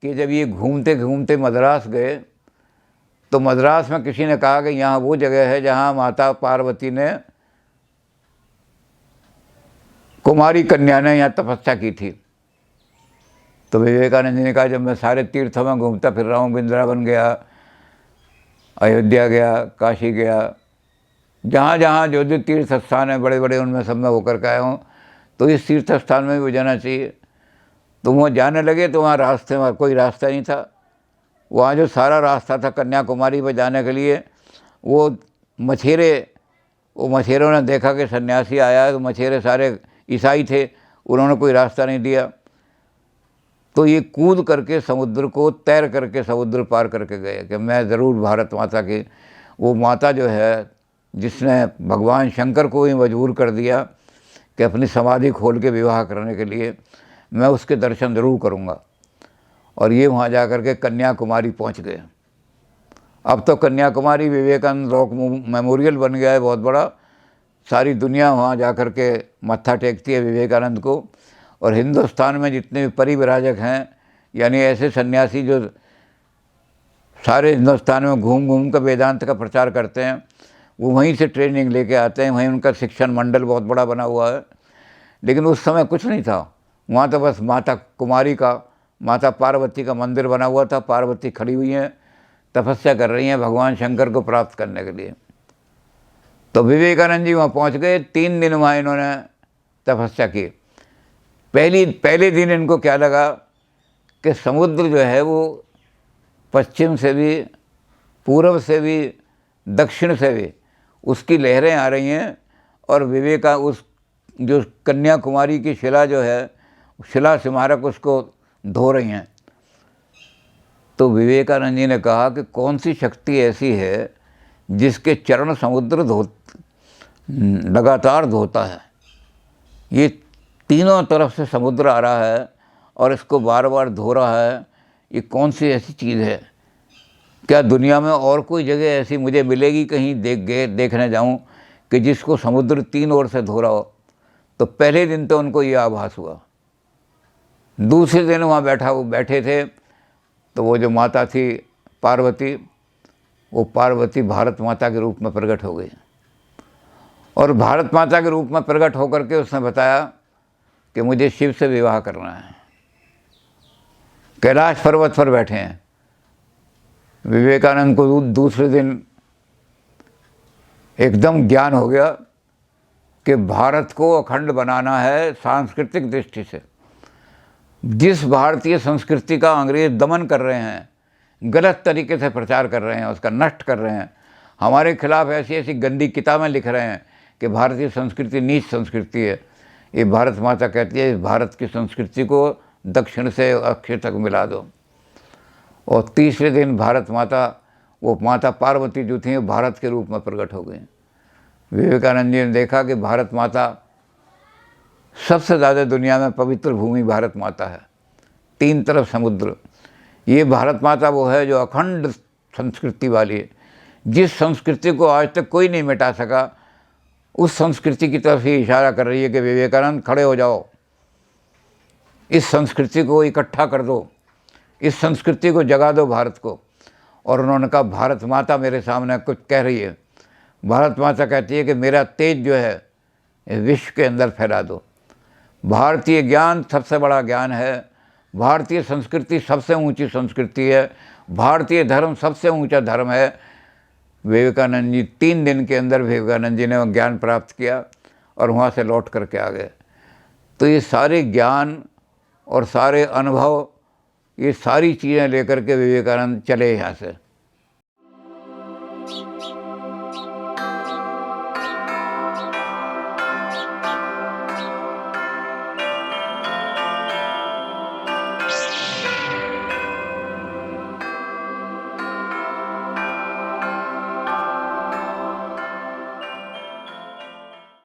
कि जब ये घूमते घूमते मद्रास गए तो मद्रास में किसी ने कहा कि यहाँ वो जगह है जहाँ माता पार्वती ने कुमारी कन्या ने यहाँ तपस्या की थी। तो विवेकानंद जी ने कहा जब मैं सारे तीर्थों में घूमता फिर रहा हूँ, वृंदावन गया, अयोध्या गया, काशी गया, जहाँ जहाँ जो जो तीर्थ स्थान है बड़े बड़े उनमें सब में होकर के आया हूँ, तो इस तीर्थ स्थान में भी जाना चाहिए। तो वहाँ जाने लगे तो वहाँ रास्ते में कोई रास्ता नहीं था। वहाँ जो सारा रास्ता था कन्याकुमारी पर जाने के लिए वो मछेरों ने देखा कि सन्यासी आया है, तो मछेरे सारे ईसाई थे, उन्होंने कोई रास्ता नहीं दिया। तो ये कूद करके समुद्र को तैर करके समुद्र पार करके गए कि मैं ज़रूर भारत माता की, वो माता जो है जिसने भगवान शंकर को भी मजबूर कर दिया कि अपनी समाधि खोल के विवाह करने के लिए, मैं उसके दर्शन ज़रूर करूँगा। और ये वहाँ जा कर के कन्याकुमारी पहुँच गए। अब तो कन्याकुमारी विवेकानंद रॉक मेमोरियल बन गया है बहुत बड़ा, सारी दुनिया वहाँ जा कर के मत्था टेकती है विवेकानंद को। और हिंदुस्तान में जितने भी परिव्राजक हैं, यानी ऐसे सन्यासी जो सारे हिंदुस्तान में घूम घूम कर वेदांत का प्रचार करते हैं, वो वहीं से ट्रेनिंग लेके आते हैं, वहीं उनका शिक्षण मंडल बहुत बड़ा बना हुआ है। लेकिन उस समय कुछ नहीं था वहाँ, तो बस माता कुमारी का, माता पार्वती का मंदिर बना हुआ था। पार्वती खड़ी हुई हैं, तपस्या कर रही हैं भगवान शंकर को प्राप्त करने के लिए। तो विवेकानंद जी वहाँ पहुँच गए। 3 दिन वहाँ इन्होंने तपस्या की। पहले दिन इनको क्या लगा कि समुद्र जो है वो पश्चिम से भी, पूर्व से भी, दक्षिण से भी उसकी लहरें आ रही हैं और उस जो कन्याकुमारी की शिला जो है, शिला स्मारक उसको धो रही हैं। तो विवेकानंद जी ने कहा कि कौन सी शक्ति ऐसी है जिसके चरण समुद्र लगातार धोता है। ये तीनों तरफ से समुद्र आ रहा है और इसको बार बार धो रहा है। ये कौन सी ऐसी चीज़ है? क्या दुनिया में और कोई जगह ऐसी मुझे मिलेगी कहीं देखने जाऊं कि जिसको समुद्र 3 ओर से धो रहा हो? तो पहले दिन तो उनको ये आभास हुआ। दूसरे दिन वहाँ बैठे थे तो वो जो माता थी पार्वती, वो पार्वती भारत माता के रूप में प्रकट हो गई। और भारत माता के रूप में प्रकट होकर के उसने बताया कि मुझे शिव से विवाह करना है। कैलाश पर्वत पर बैठे हैं। विवेकानंद को दूसरे दिन एकदम ज्ञान हो गया कि भारत को अखंड बनाना है सांस्कृतिक दृष्टि से। जिस भारतीय संस्कृति का अंग्रेज दमन कर रहे हैं, गलत तरीके से प्रचार कर रहे हैं, उसका नष्ट कर रहे हैं, हमारे खिलाफ ऐसी ऐसी गंदी किताबें लिख रहे हैं कि भारतीय संस्कृति नीच संस्कृति है। ये भारत माता कहती है भारत की संस्कृति को दक्षिण से अक्षय तक मिला दो। और तीसरे दिन भारत माता, वो माता पार्वती जो थी, वो भारत के रूप में प्रकट हो गई। विवेकानंद जी ने देखा कि भारत माता सबसे ज़्यादा दुनिया में पवित्र भूमि भारत माता है, 3 तरफ समुद्र। ये भारत माता वो है जो अखंड संस्कृति वाली है। जिस संस्कृति को आज तक कोई नहीं मिटा सका, उस संस्कृति की तरफ ही इशारा कर रही है कि विवेकानंद खड़े हो जाओ, इस संस्कृति को इकट्ठा कर दो, इस संस्कृति को जगा दो भारत को। और उन्होंने कहा भारत माता मेरे सामने कुछ कह रही है। भारत माता कहती है कि मेरा तेज जो है विश्व के अंदर फैला दो। भारतीय ज्ञान सबसे बड़ा ज्ञान है, भारतीय संस्कृति सबसे ऊंची संस्कृति है, भारतीय धर्म सबसे ऊंचा धर्म है। विवेकानंद जी 3 दिन के अंदर विवेकानंद जी ने वो ज्ञान प्राप्त किया और वहाँ से लौट करके आ गए। तो ये सारे ज्ञान और सारे अनुभव, ये सारी चीज़ें लेकर के विवेकानंद चले यहाँ से।